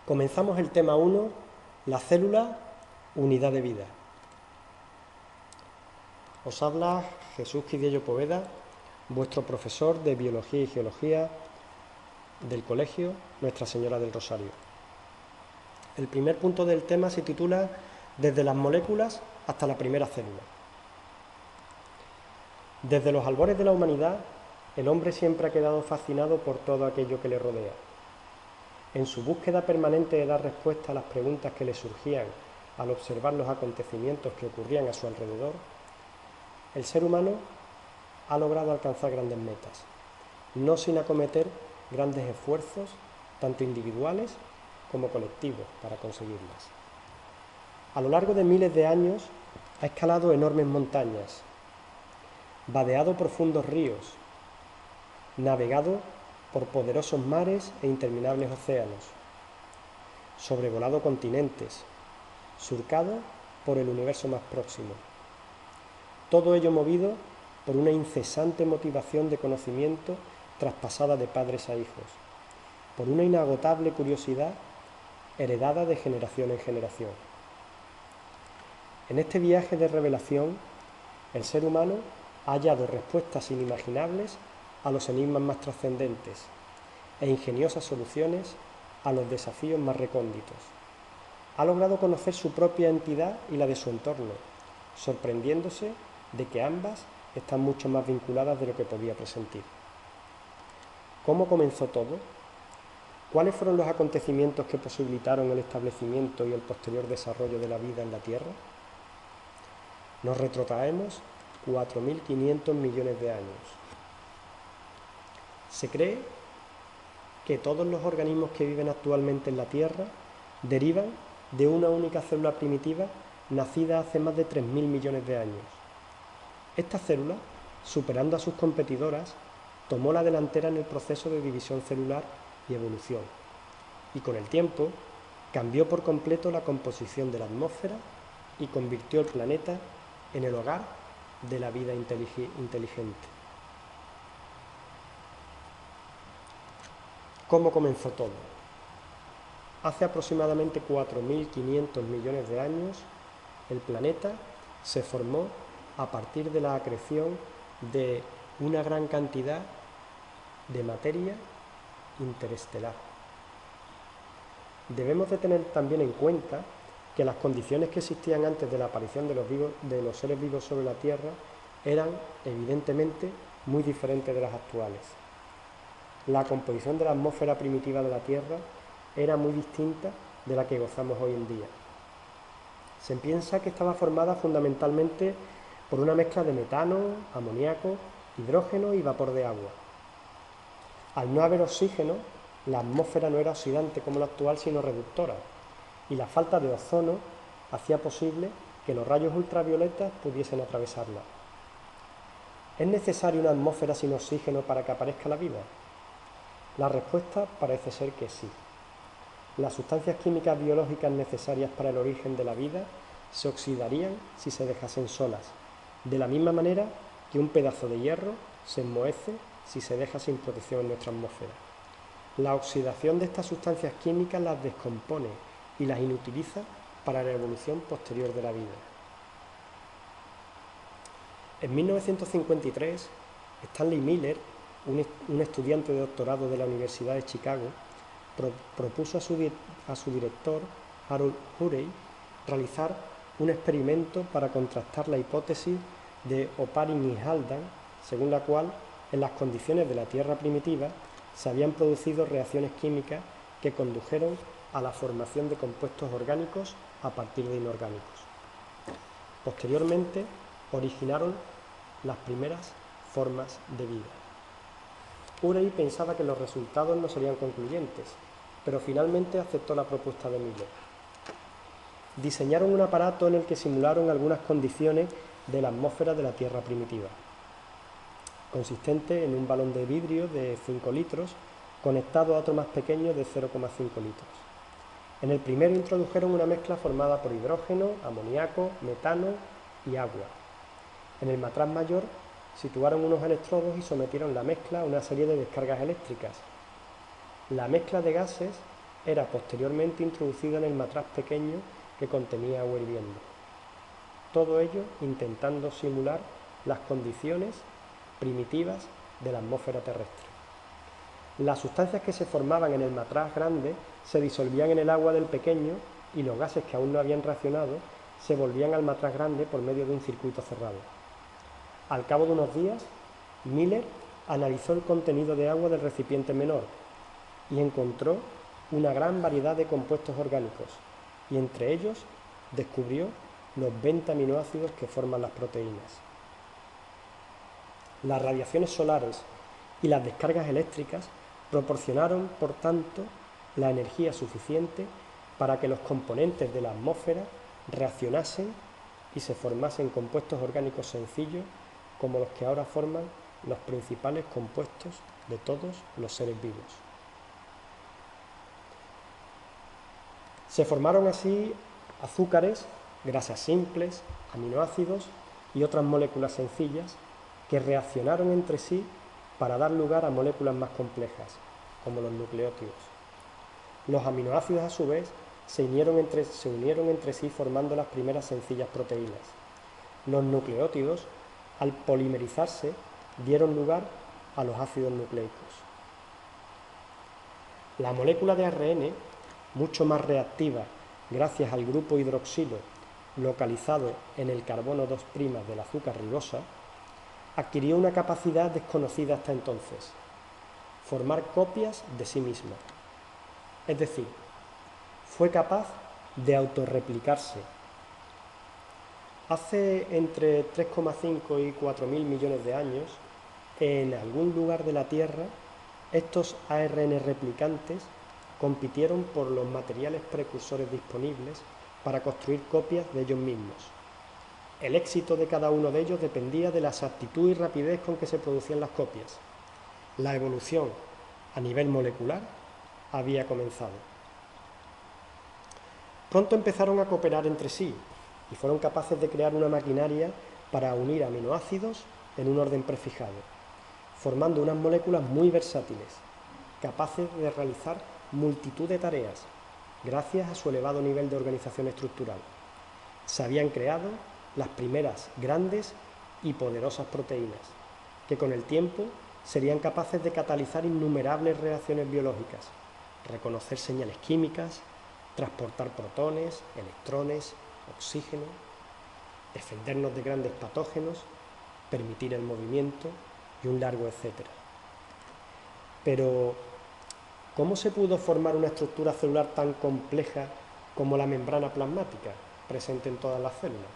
Comenzamos el tema 1, la célula, unidad de vida. Os habla Jesús Quidiello Poveda, vuestro profesor de Biología y Geología del Colegio Nuestra Señora del Rosario. El primer punto del tema se titula Desde las moléculas hasta la primera célula. Desde los albores de la humanidad, el hombre siempre ha quedado fascinado por todo aquello que le rodea. En su búsqueda permanente de dar respuesta a las preguntas que le surgían al observar los acontecimientos que ocurrían a su alrededor, el ser humano ha logrado alcanzar grandes metas, no sin acometer grandes esfuerzos, tanto individuales como colectivos, para conseguirlas. A lo largo de miles de años ha escalado enormes montañas, vadeado profundos ríos, navegado por poderosos mares e interminables océanos, sobrevolado continentes, surcado por el universo más próximo. Todo ello movido por una incesante motivación de conocimiento traspasada de padres a hijos, por una inagotable curiosidad heredada de generación en generación. En este viaje de revelación, el ser humano ha hallado respuestas inimaginables a los enigmas más trascendentes e ingeniosas soluciones a los desafíos más recónditos. Ha logrado conocer su propia entidad y la de su entorno, sorprendiéndose de que ambas están mucho más vinculadas de lo que podía presentir. ¿Cómo comenzó todo? ¿Cuáles fueron los acontecimientos que posibilitaron el establecimiento y el posterior desarrollo de la vida en la Tierra? Nos retrotraemos 4.500 millones de años. Se cree que todos los organismos que viven actualmente en la Tierra derivan de una única célula primitiva nacida hace más de 3.000 millones de años. Esta célula, superando a sus competidoras, tomó la delantera en el proceso de división celular y evolución, y con el tiempo cambió por completo la composición de la atmósfera y convirtió el planeta en el hogar de la vida inteligente. ¿Cómo comenzó todo? Hace aproximadamente 4.500 millones de años, el planeta se formó a partir de la acreción de una gran cantidad de materia interestelar. Debemos de tener también en cuenta que las condiciones que existían antes de la aparición de los seres vivos sobre la Tierra eran evidentemente muy diferentes de las actuales. La composición de la atmósfera primitiva de la Tierra era muy distinta de la que gozamos hoy en día. Se piensa que estaba formada fundamentalmente por una mezcla de metano, amoníaco, hidrógeno y vapor de agua. Al no haber oxígeno, la atmósfera no era oxidante como la actual, sino reductora, y la falta de ozono hacía posible que los rayos ultravioletas pudiesen atravesarla. ¿Es necesaria una atmósfera sin oxígeno para que aparezca la vida? La respuesta parece ser que sí. Las sustancias químicas biológicas necesarias para el origen de la vida se oxidarían si se dejasen solas, de la misma manera que un pedazo de hierro se enmohece si se deja sin protección en nuestra atmósfera. La oxidación de estas sustancias químicas las descompone y las inutiliza para la evolución posterior de la vida. En 1953, Stanley Miller, un estudiante de doctorado de la Universidad de Chicago, propuso a su director, Harold Urey, realizar un experimento para contrastar la hipótesis de Oparin y Haldane, según la cual en las condiciones de la Tierra primitiva se habían producido reacciones químicas que condujeron a la formación de compuestos orgánicos a partir de inorgánicos. Posteriormente originaron las primeras formas de vida. Urey pensaba que los resultados no serían concluyentes, pero finalmente aceptó la propuesta de Miller. Diseñaron un aparato en el que simularon algunas condiciones de la atmósfera de la Tierra primitiva, consistente en un balón de vidrio de 5 litros conectado a otro más pequeño de 0,5 litros. En el primero introdujeron una mezcla formada por hidrógeno, amoníaco, metano y agua. En el matraz mayor situaron unos electrodos y sometieron la mezcla a una serie de descargas eléctricas. La mezcla de gases era posteriormente introducida en el matraz pequeño que contenía agua hirviendo. Todo ello intentando simular las condiciones primitivas de la atmósfera terrestre. Las sustancias que se formaban en el matraz grande se disolvían en el agua del pequeño y los gases que aún no habían reaccionado se volvían al matraz grande por medio de un circuito cerrado. Al cabo de unos días, Miller analizó el contenido de agua del recipiente menor y encontró una gran variedad de compuestos orgánicos, y entre ellos descubrió los 20 aminoácidos que forman las proteínas. Las radiaciones solares y las descargas eléctricas proporcionaron, por tanto, la energía suficiente para que los componentes de la atmósfera reaccionasen y se formasen compuestos orgánicos sencillos como los que ahora forman los principales compuestos de todos los seres vivos. Se formaron así azúcares, grasas simples, aminoácidos y otras moléculas sencillas que reaccionaron entre sí para dar lugar a moléculas más complejas, como los nucleótidos. Los aminoácidos, a su vez, se unieron entre sí formando las primeras sencillas proteínas. Los nucleótidos, al polimerizarse, dieron lugar a los ácidos nucleicos. La molécula de ARN, mucho más reactiva gracias al grupo hidroxilo localizado en el carbono 2' del azúcar ribosa, adquirió una capacidad desconocida hasta entonces: formar copias de sí misma. Es decir, fue capaz de autorreplicarse. Hace entre 3,5 y 4.000 millones de años, en algún lugar de la Tierra, estos ARN replicantes compitieron por los materiales precursores disponibles para construir copias de ellos mismos. El éxito de cada uno de ellos dependía de la exactitud y rapidez con que se producían las copias. La evolución a nivel molecular había comenzado. Pronto empezaron a cooperar entre sí y fueron capaces de crear una maquinaria para unir aminoácidos en un orden prefijado, formando unas moléculas muy versátiles, capaces de realizar multitud de tareas gracias a su elevado nivel de organización estructural. Se habían creado las primeras grandes y poderosas proteínas, que con el tiempo serían capaces de catalizar innumerables reacciones biológicas, reconocer señales químicas, transportar protones, electrones, oxígeno, defendernos de grandes patógenos, permitir el movimiento y un largo etcétera. Pero, ¿cómo se pudo formar una estructura celular tan compleja como la membrana plasmática, presente en todas las células?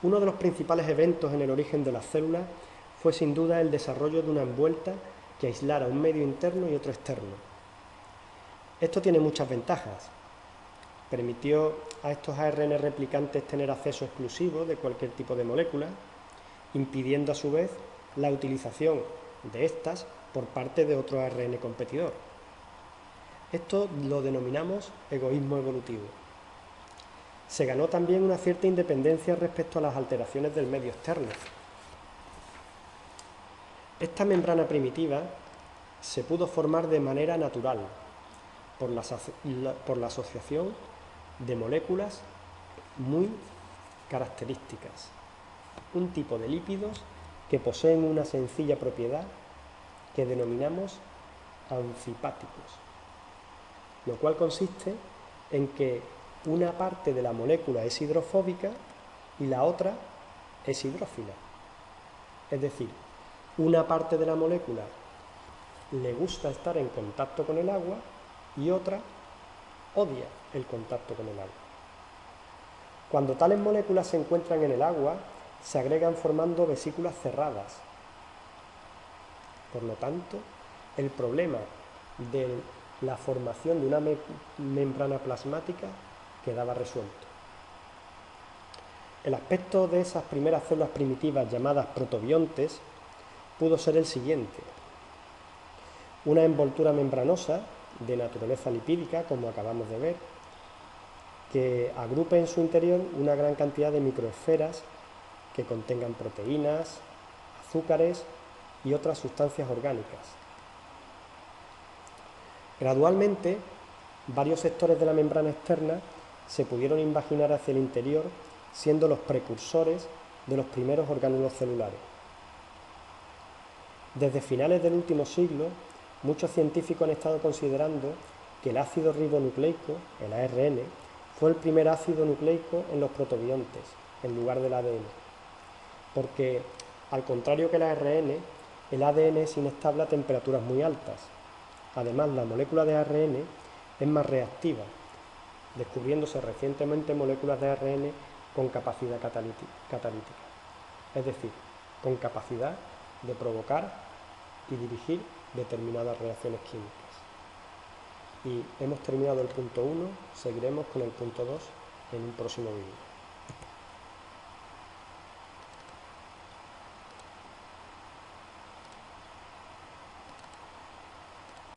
Uno de los principales eventos en el origen de las células fue sin duda el desarrollo de una envuelta que aislara un medio interno y otro externo. Esto tiene muchas ventajas. Permitió a estos ARN replicantes tener acceso exclusivo de cualquier tipo de molécula, impidiendo a su vez la utilización de estas por parte de otro ARN competidor. Esto lo denominamos egoísmo evolutivo. Se ganó también una cierta independencia respecto a las alteraciones del medio externo. Esta membrana primitiva se pudo formar de manera natural por la asociación de moléculas muy características, un tipo de lípidos que poseen una sencilla propiedad que denominamos anfipáticos, lo cual consiste en que una parte de la molécula es hidrofóbica y la otra es hidrófila. Es decir, una parte de la molécula le gusta estar en contacto con el agua y otra odia el contacto con el agua. Cuando tales moléculas se encuentran en el agua, se agregan formando vesículas cerradas. Por lo tanto, el problema de la formación de una membrana plasmática quedaba resuelto. El aspecto de esas primeras células primitivas llamadas protobiontes pudo ser el siguiente: una envoltura membranosa de naturaleza lipídica, como acabamos de ver, que agrupe en su interior una gran cantidad de microesferas que contengan proteínas, azúcares y otras sustancias orgánicas. Gradualmente, varios sectores de la membrana externa se pudieron invaginar hacia el interior, siendo los precursores de los primeros orgánulos celulares. Desde finales del último siglo, muchos científicos han estado considerando que el ácido ribonucleico, el ARN, fue el primer ácido nucleico en los protobiontes, en lugar del ADN. Porque, al contrario que el ARN, el ADN es inestable a temperaturas muy altas. Además, la molécula de ARN es más reactiva, descubriéndose recientemente moléculas de ARN con capacidad catalítica, es decir, con capacidad de provocar y dirigir determinadas reacciones químicas. Y hemos terminado el punto 1, seguiremos con el punto 2 en un próximo vídeo.